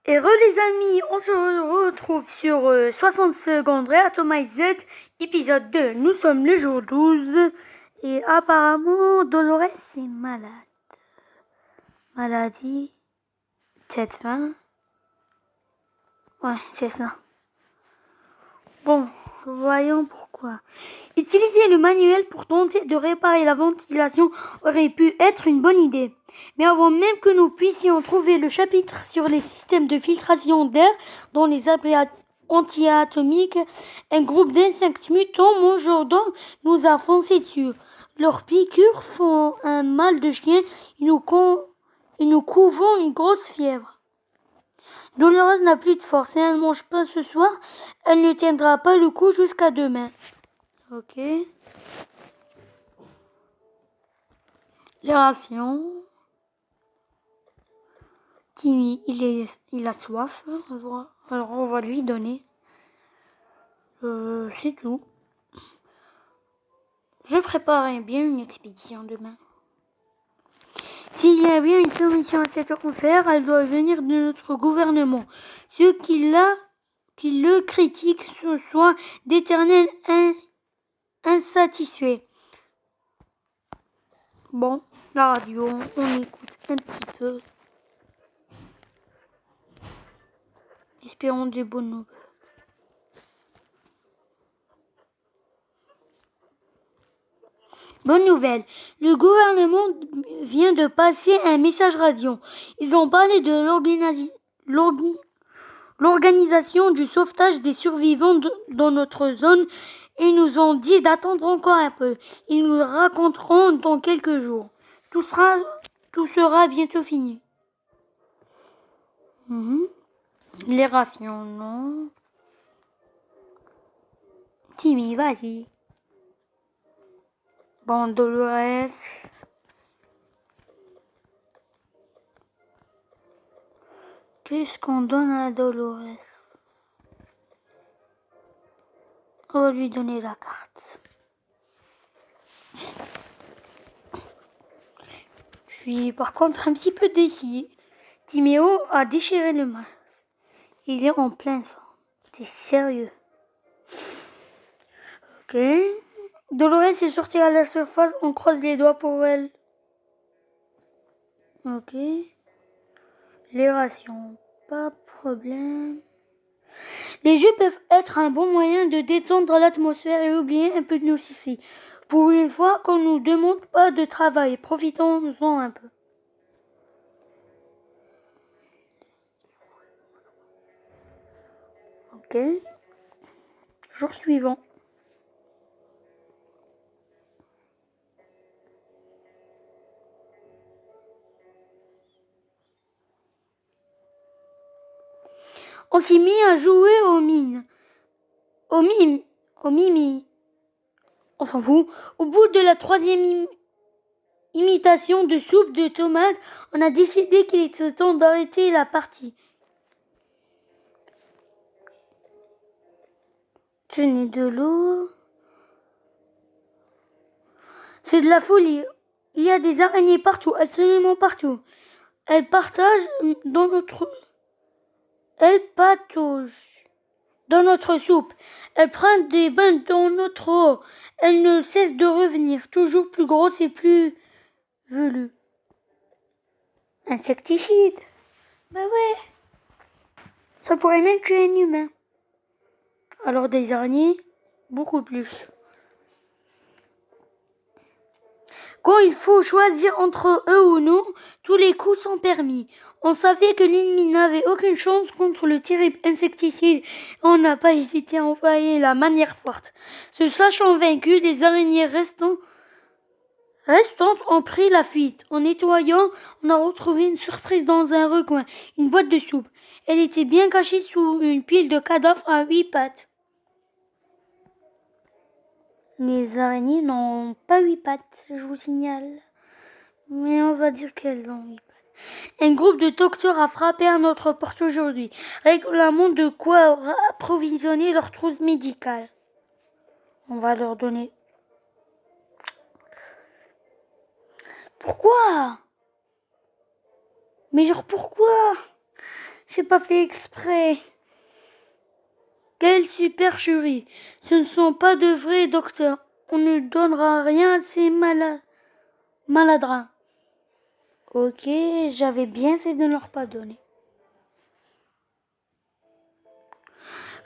Et les amis, on se retrouve sur 60 secondes Réatomize Z, épisode 2. Nous sommes le jour 12 et apparemment Dolores est malade. Maladie, tête fin. Ouais, c'est ça. Bon, voyons pourquoi. Utiliser le manuel pour tenter de réparer la ventilation aurait pu être une bonne idée. Mais avant même que nous puissions trouver le chapitre sur les systèmes de filtration d'air dans les abris anti-atomiques, un groupe d'insectes mutants mangeurs nous a foncé dessus. Leurs piqûres font un mal de chien et nous couvons une grosse fièvre. Dolores n'a plus de force et elle ne mange pas ce soir. Elle ne tiendra pas le coup jusqu'à demain. Ok. Les rations. Timmy, il a soif. Alors on va lui donner. C'est tout. Je prépare bien une expédition demain. S'il y a bien une solution à cette affaire, elle doit venir de notre gouvernement. Ceux qui le critiquent soient d'éternels insatisfaits. Bon, la radio, on écoute un petit peu. Espérons des bonnes nouvelles. Bonne nouvelle, le gouvernement vient de passer un message radio. Ils ont parlé de l'organisation du sauvetage des survivants dans notre zone et nous ont dit d'attendre encore un peu. Ils nous raconteront dans quelques jours. Tout sera bientôt fini. Les rations, non. Timmy, vas-y. Bon, Dolores. Qu'est-ce qu'on donne à Dolores? On va lui donner la carte. Je suis par contre un petit peu déçu. Timéo a déchiré le masque. Il est en pleine forme. T'es sérieux? Ok. Dolores est sortie à la surface. On croise les doigts pour elle. Ok. Les rations. Pas de problème. Les jeux peuvent être un bon moyen de détendre l'atmosphère et oublier un peu de nos soucis. Pour une fois qu'on nous demande pas de travail, profitons-en un peu. Ok. Jour suivant. On s'est mis à jouer aux mines. Au mimi. On s'en fout. Au bout de la troisième imitation de soupe de tomate, on a décidé qu'il était temps d'arrêter la partie. Tenez de l'eau. C'est de la folie. Il y a des araignées partout, absolument partout. Elles patauge dans notre soupe. Elles prennent des bains dans notre eau. Elles ne cessent de revenir, toujours plus grosses et plus velues. Insecticide. Ben ouais. Ça pourrait même tuer un humain. Alors des araignées, beaucoup plus. Quand il faut choisir entre eux ou nous, tous les coups sont permis. On savait que l'ennemi n'avait aucune chance contre le terrible insecticide. On n'a pas hésité à envoyer la manière forte. Se sachant vaincus, les araignées restantes ont pris la fuite. En nettoyant, on a retrouvé une surprise dans un recoin, une boîte de soupe. Elle était bien cachée sous une pile de cadavres à 8 pattes. Les araignées n'ont pas 8 pattes, je vous signale. Mais on va dire qu'elles ont 8 pattes. Un groupe de docteurs a frappé à notre porte aujourd'hui, réclamant de quoi approvisionner leur trousse médicale. On va leur donner. Pourquoi? Mais genre pourquoi? J'ai pas fait exprès. Quelle supercherie. Ce ne sont pas de vrais docteurs. On ne donnera rien à ces maladroits. Ok, j'avais bien fait de ne leur pas donner.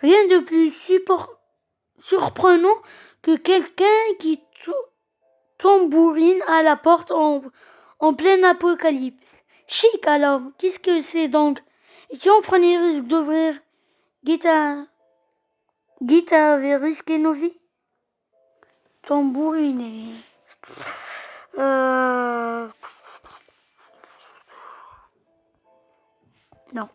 Rien de plus surprenant que quelqu'un qui tambourine à la porte en plein apocalypse. Chic alors, qu'est-ce que c'est donc? Et si on prenait le risque d'ouvrir Guita avait risqué nos vies? Tambouriner. Non.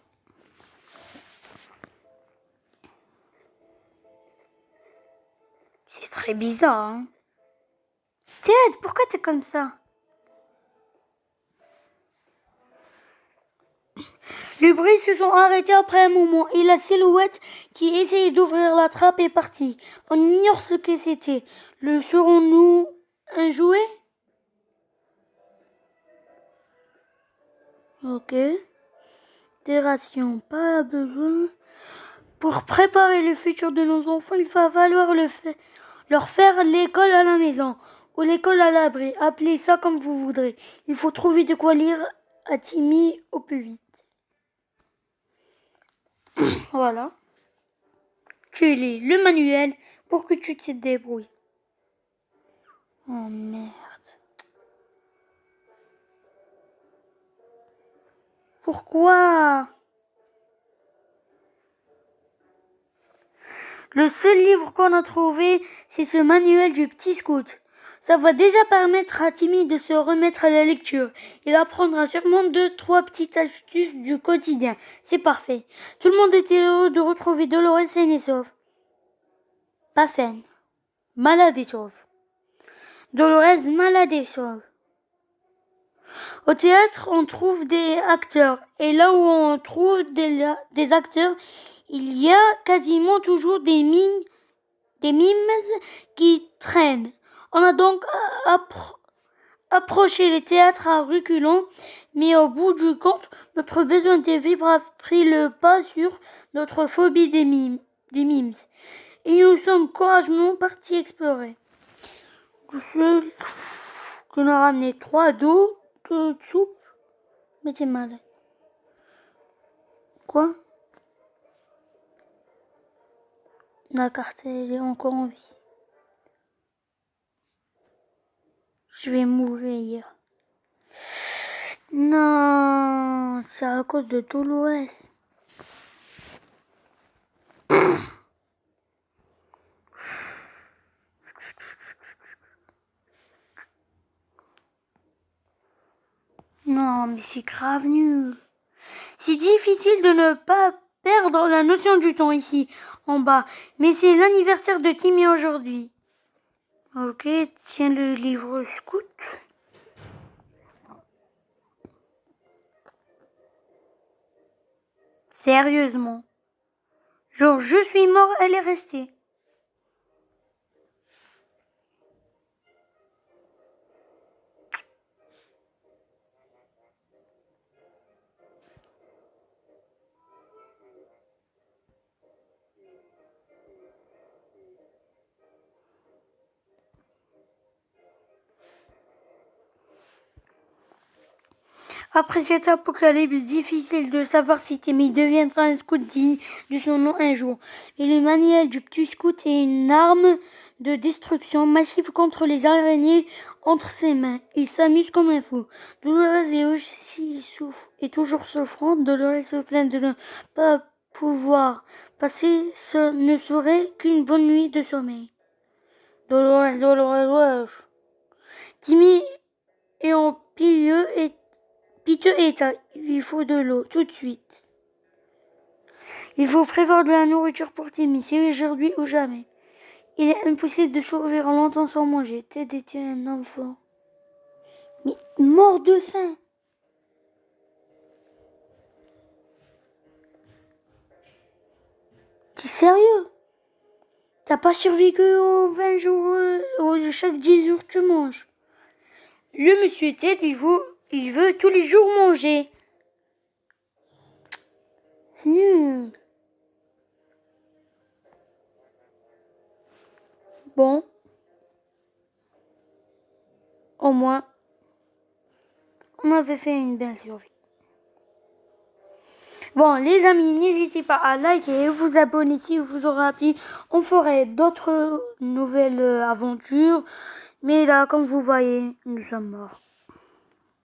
C'est très bizarre, hein? Ted, pourquoi t'es comme ça? Les bruits se sont arrêtés après un moment et la silhouette qui essayait d'ouvrir la trappe est partie. On ignore ce que c'était. Le serons-nous un jouet? Ok. Des rations, pas besoin. Pour préparer le futur de nos enfants, il va falloir leur faire l'école à la maison ou l'école à l'abri. Appelez ça comme vous voudrez. Il faut trouver de quoi lire à Timmy au plus vite. Voilà. Tu lis le manuel pour que tu te débrouilles. Oh merde. Pourquoi? Le seul livre qu'on a trouvé, c'est ce manuel du petit scout. Ça va déjà permettre à Timmy de se remettre à la lecture. Il apprendra sûrement 2-3 petites astuces du quotidien. C'est parfait. Tout le monde était heureux de retrouver Dolores saine et sauve. Pas saine. Malade et sauve. Dolores malade et sauve. Au théâtre, on trouve des acteurs. Et là où on trouve des acteurs, il y a quasiment toujours des mimes qui traînent. On a donc approché les théâtres à reculons, mais au bout du compte, notre besoin de vivre a pris le pas sur notre phobie des mimes. Et nous sommes courageusement partis explorer. Tout seul, qu'on a ramené 3 d'eau, de soupe, mais t'es malade. Quoi? La carte, elle est encore en vie. Je vais mourir. Non, c'est à cause de Dolores. Non, mais c'est grave nul. C'est difficile de ne pas perdre la notion du temps ici, en bas. Mais c'est l'anniversaire de Timmy aujourd'hui. Ok, tiens le livre scout. Sérieusement. Genre, je suis mort, elle est restée. Après cet apocalypse, difficile de savoir si Timmy deviendra un scout digne de son nom un jour. Et le manuel du petit scout est une arme de destruction massive contre les araignées entre ses mains. Il s'amuse comme un fou. Dolores est toujours souffrante. Dolores se plaint de ne pas pouvoir passer. Ce ne serait qu'une bonne nuit de sommeil. Dolores. Timmy est en piteux état, il lui faut de l'eau, tout de suite. Il faut prévoir de la nourriture pour Timmy, c'est aujourd'hui ou jamais. Il est impossible de survivre longtemps sans manger. Ted était un enfant. Mais mort de faim. T'es sérieux? T'as pas survécu aux 20 jours, chaque 10 jours tu manges. Le monsieur Ted, il veut tous les jours manger. continue. Bon. Au moins, on avait fait une belle survie. Bon, les amis, n'hésitez pas à liker et vous abonner si vous aurez appris. On ferait d'autres nouvelles aventures. Mais là, comme vous voyez, nous sommes morts.